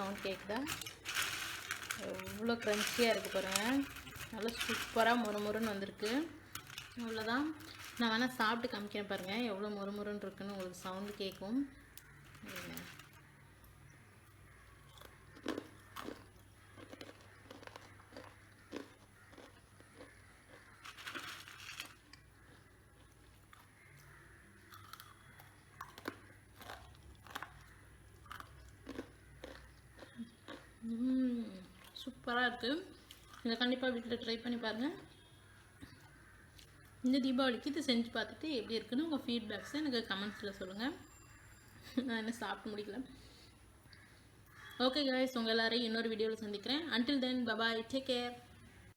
Sound கேட்குதா? எவ்வளோ க்ரன்ச்சியாக இருக்குது பாருங்கள். நல்லா சூப்பராக மொறுமொறுன்னு வந்திருக்கு. அவ்வளோதான். நான் வேணால் சாப்பிட்டு காமிக்கிறேன் பாருங்கள் எவ்வளோ மொறுமொறுன்னு இருக்குன்னு உங்களுக்கு சவுண்டு கேட்கும். சூப்பராக இருக்குது. இதை கண்டிப்பாக வீட்டில் ட்ரை பண்ணி பாருங்கள். இந்த தீபாவளிக்கு இது செஞ்சு பார்த்துட்டு எப்படி இருக்குன்னு உங்கள் ஃபீட்பேக்ஸை எனக்கு கமெண்ட்ஸில் சொல்லுங்கள். நான் என்ன சாப்பிட்டு முடிக்கல. ஓகே கைஸ், உங்கள் எல்லாரையும் இன்னொரு வீடியோவில் சந்திக்கிறேன். Until then, bye bye, take care.